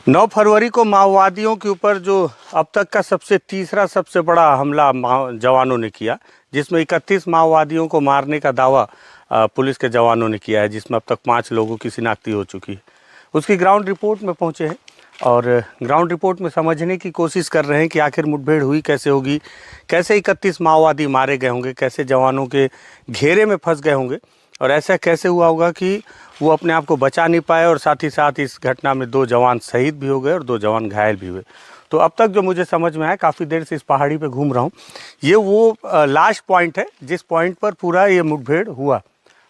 9 फरवरी को माओवादियों के ऊपर जो अब तक का तीसरा सबसे बड़ा हमला जवानों ने किया, जिसमें 31 माओवादियों को मारने का दावा पुलिस के जवानों ने किया है, जिसमें अब तक 5 लोगों की शिनाख्ती हो चुकी है। उसकी ग्राउंड रिपोर्ट में पहुंचे हैं और ग्राउंड रिपोर्ट में समझने की कोशिश कर रहे हैं कि आखिर मुठभेड़ हुई कैसे होगी, कैसे 31 माओवादी मारे गए होंगे, कैसे जवानों के घेरे में फंस गए होंगे और ऐसा कैसे हुआ होगा कि वो अपने आप को बचा नहीं पाए और साथ ही साथ इस घटना में 2 जवान शहीद भी हो गए और 2 जवान घायल भी हुए। तो अब तक जो मुझे समझ में आया, काफ़ी देर से इस पहाड़ी पे घूम रहा हूँ, ये वो लास्ट पॉइंट है जिस पॉइंट पर पूरा ये मुठभेड़ हुआ।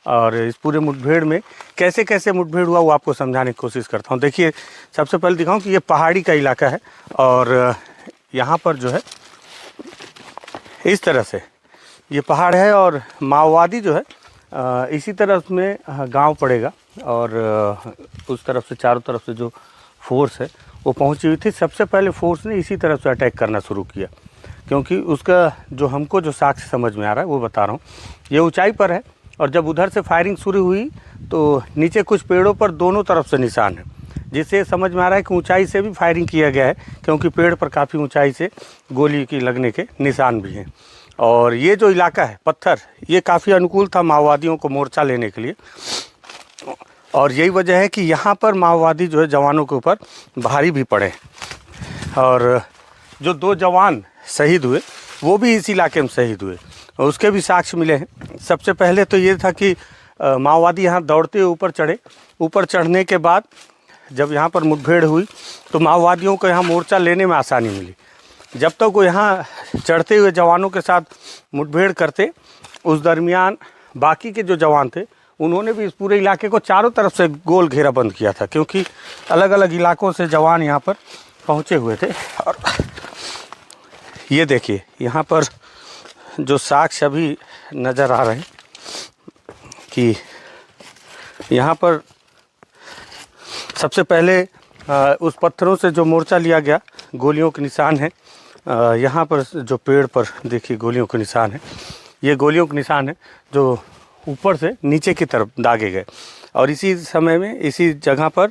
और इस पूरे मुठभेड़ में कैसे कैसे मुठभेड़ हुआ वो आपको समझाने की कोशिश करता हूँ। देखिए, सबसे पहले दिखाऊँ कि ये पहाड़ी का इलाका है और यहाँ पर जो है इस तरह से ये पहाड़ है और माओवादी जो है इसी तरफ में गांव पड़ेगा और उस तरफ से चारों तरफ से जो फोर्स है वो पहुंची हुई थी। सबसे पहले फोर्स ने इसी तरफ से अटैक करना शुरू किया, क्योंकि उसका जो हमको जो साक्ष्य समझ में आ रहा है वो बता रहा हूँ। ये ऊंचाई पर है और जब उधर से फायरिंग शुरू हुई तो नीचे कुछ पेड़ों पर दोनों तरफ से निशान है, जिससे समझ में आ रहा है कि ऊंचाई से भी फायरिंग किया गया है, क्योंकि पेड़ पर काफ़ी ऊंचाई से गोली की लगने के निशान भी हैं। और ये जो इलाका है पत्थर, ये काफ़ी अनुकूल था माओवादियों को मोर्चा लेने के लिए और यही वजह है कि यहाँ पर माओवादी जो है जवानों के ऊपर भारी भी पड़े और जो 2 जवान शहीद हुए वो भी इस इलाके में शहीद हुए और उसके भी साक्ष्य मिले हैं। सबसे पहले तो ये था कि माओवादी यहाँ दौड़ते हुए ऊपर चढ़े। ऊपर चढ़ने के बाद जब यहाँ पर मुठभेड़ हुई तो माओवादियों को यहाँ मोर्चा लेने में आसानी मिली। जब तक वो यहाँ चढ़ते हुए जवानों के साथ मुठभेड़ करते, उस दरमियान बाकी के जो जवान थे उन्होंने भी इस पूरे इलाके को चारों तरफ से गोल घेरा बंद किया था, क्योंकि अलग अलग इलाकों से जवान यहाँ पर पहुँचे हुए थे। और ये देखिए, यहाँ पर जो साक्ष्य अभी नज़र आ रहे हैं कि यहाँ पर सबसे पहले उस पत्थरों से जो मोर्चा लिया गया, गोलियों के निशान हैं। यहाँ पर जो पेड़ पर देखिए गोलियों के निशान है, ये गोलियों के निशान है जो ऊपर से नीचे की तरफ दागे गए और इसी समय में इसी जगह पर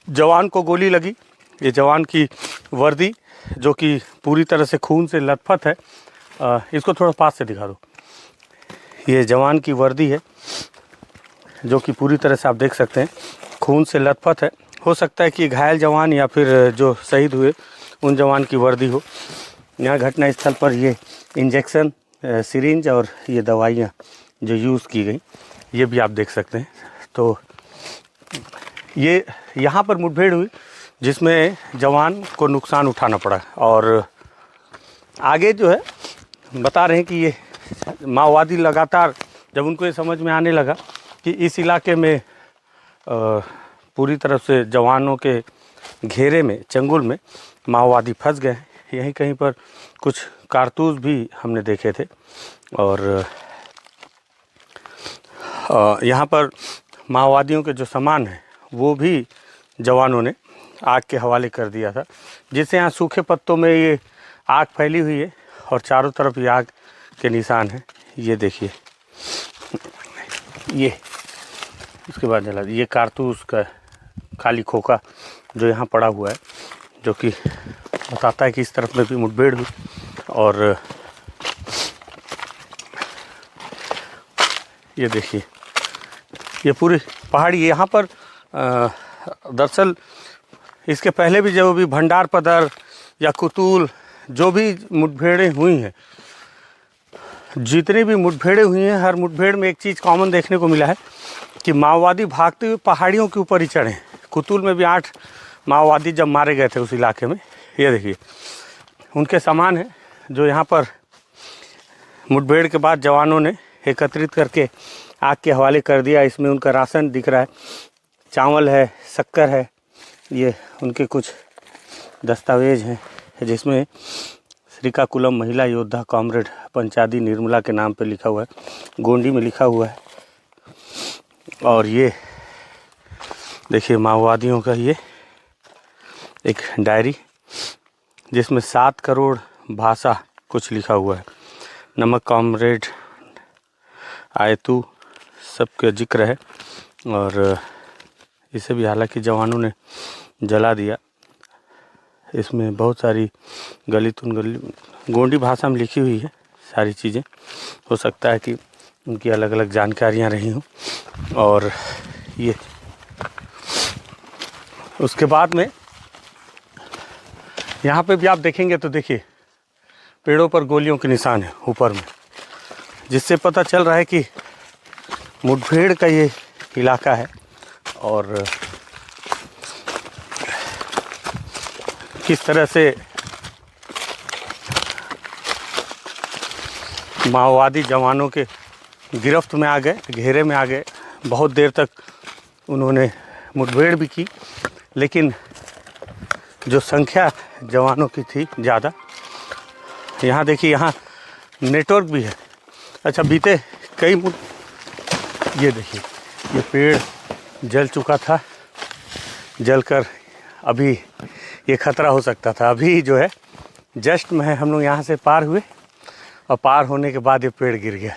जवान को गोली लगी। ये जवान की वर्दी जो कि पूरी तरह से खून से लथपथ है, इसको थोड़ा पास से दिखा दो। ये जवान की वर्दी है जो कि पूरी तरह से आप देख सकते हैं खून से लथपथ है। हो सकता है कि घायल जवान या फिर जो शहीद हुए उन जवान की वर्दी हो। यहाँ घटनास्थल पर ये इंजेक्शन, सिरिंज और ये दवाइयाँ जो यूज़ की गई ये भी आप देख सकते हैं। तो ये यहाँ पर मुठभेड़ हुई जिसमें जवान को नुकसान उठाना पड़ा और आगे जो है बता रहे हैं कि ये माओवादी लगातार जब उनको ये समझ में आने लगा कि इस इलाके में पूरी तरफ से जवानों के घेरे में, चंगुल में माओवादी फंस गए हैं, यहीं कहीं पर कुछ कारतूस भी हमने देखे थे और यहाँ पर माओवादियों के जो सामान है वो भी जवानों ने आग के हवाले कर दिया था, जिससे यहाँ सूखे पत्तों में ये आग फैली हुई है और चारों तरफ ये आग के निशान हैं। ये देखिए, ये उसके बाद जला ये कारतूस का खाली खोखा जो यहाँ पड़ा हुआ है, जो कि बताता है कि इस तरफ में भी मुठभेड़ हुई। और ये देखिए, ये पूरी पहाड़ी यहाँ पर दरअसल इसके पहले भी जब भी भंडार पदर या कुतुल जो भी मुठभेड़ें हुई हैं, जितनी भी मुठभेड़ें हुई हैं, हर मुठभेड़ में एक चीज़ कॉमन देखने को मिला है कि माओवादी भागते हुए पहाड़ियों के ऊपर ही चढ़े। कुतुल में भी 8 माओवादी जब मारे गए थे उस इलाके में, ये देखिए उनके सामान है जो यहाँ पर मुठभेड़ के बाद जवानों ने एकत्रित करके आग के हवाले कर दिया। इसमें उनका राशन दिख रहा है, चावल है, शक्कर है, ये उनके कुछ दस्तावेज हैं जिसमें श्रीकाकुलम महिला योद्धा कॉमरेड पंचादी निर्मला के नाम पे लिखा हुआ है, गोंडी में लिखा हुआ है। और ये देखिए माओवादियों का ये एक डायरी जिसमें 7 करोड़ भाषा कुछ लिखा हुआ है, नमक कॉमरेड आयतु सबका जिक्र है। और इसे भी हालांकि जवानों ने जला दिया। इसमें बहुत सारी गोंडी भाषा में लिखी हुई है सारी चीज़ें। हो सकता है कि उनकी अलग अलग जानकारियाँ रही हों। और ये उसके बाद में यहाँ पे भी आप देखेंगे तो देखिए पेड़ों पर गोलियों के निशान है ऊपर में, जिससे पता चल रहा है कि मुठभेड़ का ये इलाका है। और किस तरह से माओवादी जवानों के गिरफ्त में आ गए, घेरे में आ गए। बहुत देर तक उन्होंने मुठभेड़ भी की, लेकिन जो संख्या जवानों की थी ज़्यादा। यहाँ देखिए, यहाँ नेटवर्क भी है। अच्छा, बीते ये देखिए, ये पेड़ जल चुका था, जलकर अभी ये खतरा हो सकता था। अभी जो है जस्ट में हम लोग यहाँ से पार हुए और पार होने के बाद ये पेड़ गिर गया।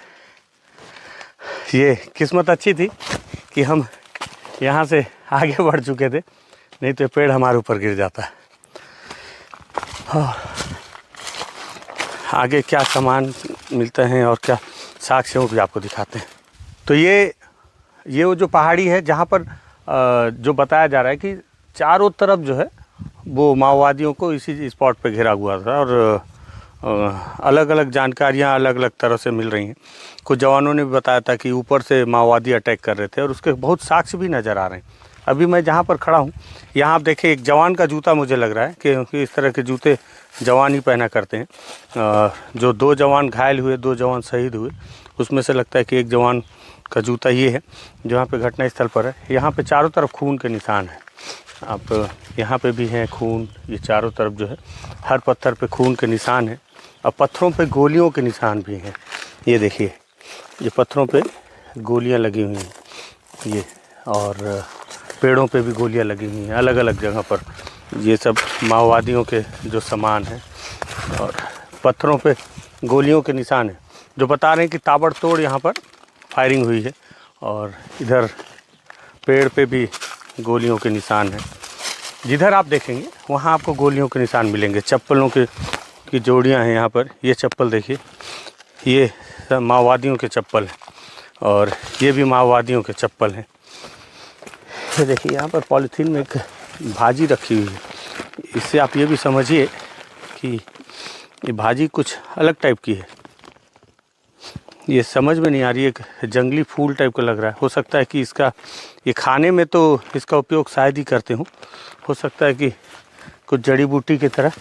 ये किस्मत अच्छी थी कि हम यहाँ से आगे बढ़ चुके थे, नहीं तो पेड़ हमारे ऊपर गिर जाता। आगे क्या सामान मिलते हैं और क्या साक्ष्य भी आपको दिखाते हैं। तो ये वो जो पहाड़ी है जहाँ पर जो बताया जा रहा है कि चारों तरफ जो है वो माओवादियों को इसी स्पॉट पे घेरा हुआ था। और अलग अलग जानकारियाँ अलग अलग तरह से मिल रही हैं। कुछ जवानों ने भी बताया था कि ऊपर से माओवादी अटैक कर रहे थे और उसके बहुत साक्ष्य भी नज़र आ रहे हैं। अभी मैं जहाँ पर खड़ा हूँ, यहाँ आप देखिए एक जवान का जूता मुझे लग रहा है, क्योंकि इस तरह के जूते जवान ही पहना करते हैं। जो 2 जवान घायल हुए, 2 जवान शहीद हुए, उसमें से लगता है कि एक जवान का जूता ये है जहाँ पे घटना स्थल पर है। यहाँ पे चारों तरफ खून के निशान हैं। आप यहाँ पे भी हैं खून, ये चारों तरफ जो है हर पत्थर पे खून के निशान हैं। और पत्थरों पे गोलियों के निशान भी हैं। ये देखिए, ये पत्थरों पे गोलियाँ लगी हुई हैं ये, और पेड़ों पे भी गोलियाँ लगी हुई हैं अलग अलग जगह पर। ये सब माओवादियों के जो सामान हैं और पत्थरों पे गोलियों के निशान हैं, जो बता रहे हैं कि ताबड़तोड़ यहाँ पर फायरिंग हुई है। और इधर पेड़ पे भी गोलियों के निशान हैं। जिधर आप देखेंगे वहाँ आपको गोलियों के निशान मिलेंगे। चप्पलों की जोड़ियाँ हैं यहाँ पर। ये चप्पल देखिए, ये सब माओवादियों के चप्पल हैं और ये भी माओवादियों के चप्पल हैं। ये देखिए, यहाँ पर पॉलीथीन में एक भाजी रखी हुई है। इससे आप ये भी समझिए कि ये भाजी कुछ अलग टाइप की है। ये समझ में नहीं आ रही है, एक जंगली फूल टाइप का लग रहा है। हो सकता है कि ये खाने में तो इसका उपयोग शायद ही करते हों। हो सकता है कि कुछ जड़ी बूटी की तरह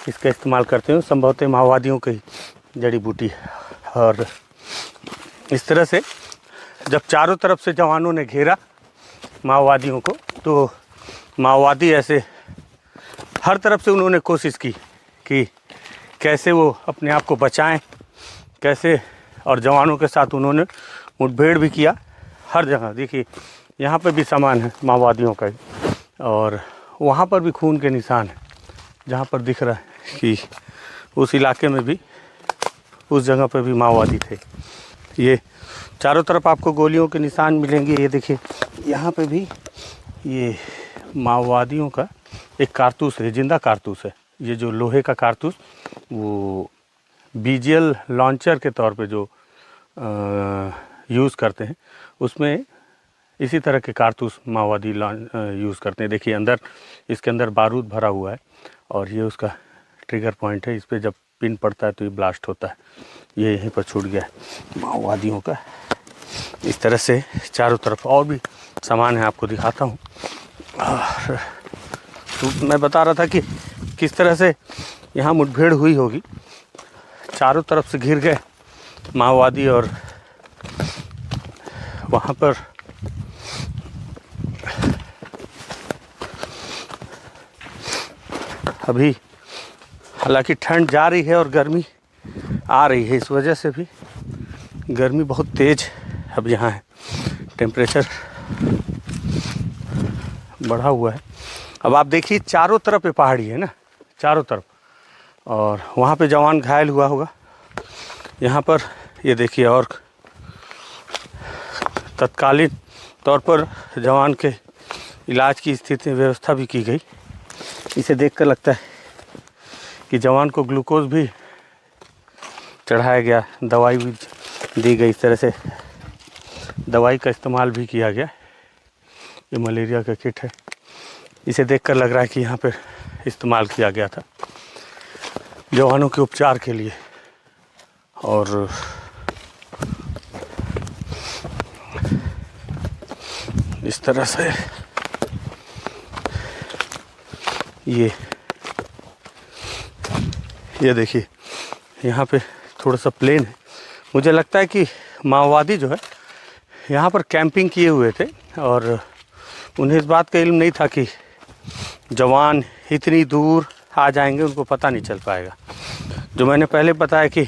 इसका इस्तेमाल करते हो, संभवतः माओवादियों की जड़ी बूटी। और इस तरह से जब चारों तरफ से जवानों ने घेरा माओवादियों को, तो माओवादी ऐसे हर तरफ से उन्होंने कोशिश की कि कैसे वो अपने आप को बचाएं, कैसे। और जवानों के साथ उन्होंने मुठभेड़ भी किया हर जगह। देखिए, यहाँ पे भी सामान है माओवादियों का ही, और वहाँ पर भी खून के निशान हैं। जहाँ पर दिख रहा है कि उस इलाके में भी, उस जगह पर भी माओवादी थे। ये चारों तरफ आपको गोलियों के निशान मिलेंगे। ये देखिए, यहाँ पे भी ये माओवादियों का एक कारतूस है, जिंदा कारतूस है। ये जो लोहे का कारतूस, वो बीजीएल लॉन्चर के तौर पे जो यूज़ करते हैं, उसमें इसी तरह के कारतूस माओवादी यूज़ करते हैं। देखिए, इसके अंदर बारूद भरा हुआ है और ये उसका ट्रिगर पॉइंट है। इस पर जब पिन पड़ता है तो ये ब्लास्ट होता है। ये यहीं पर छूट गया है माओवादियों का। इस तरह से चारों तरफ और भी सामान है, आपको दिखाता हूँ। तो मैं बता रहा था कि किस तरह से यहाँ मुठभेड़ हुई होगी। चारों तरफ से घिर गए माओवादी और वहाँ पर अभी हालांकि ठंड जा रही है और गर्मी आ रही है। इस वजह से भी गर्मी बहुत तेज़ अब यहाँ है, टेम्परेचर बढ़ा हुआ है। अब आप देखिए, चारों तरफ ये पहाड़ी है ना, चारों तरफ, और वहाँ पे जवान घायल हुआ होगा। यहाँ पर ये देखिए, और तत्कालीन तौर पर जवान के इलाज की स्थिति व्यवस्था भी की गई। इसे देखकर लगता है कि जवान को ग्लूकोज भी चढ़ाया गया, दवाई भी दी गई। इस तरह से दवाई का इस्तेमाल भी किया गया। ये मलेरिया का किट है। इसे देखकर लग रहा है कि यहाँ पर इस्तेमाल किया गया था जवानों के उपचार के लिए। और इस तरह से ये देखिए, यहाँ पे थोड़ा सा प्लेन है। मुझे लगता है कि माओवादी जो है यहाँ पर कैंपिंग किए हुए थे और उन्हें इस बात का इल्म नहीं था कि जवान इतनी दूर आ जाएंगे, उनको पता नहीं चल पाएगा। जो मैंने पहले बताया कि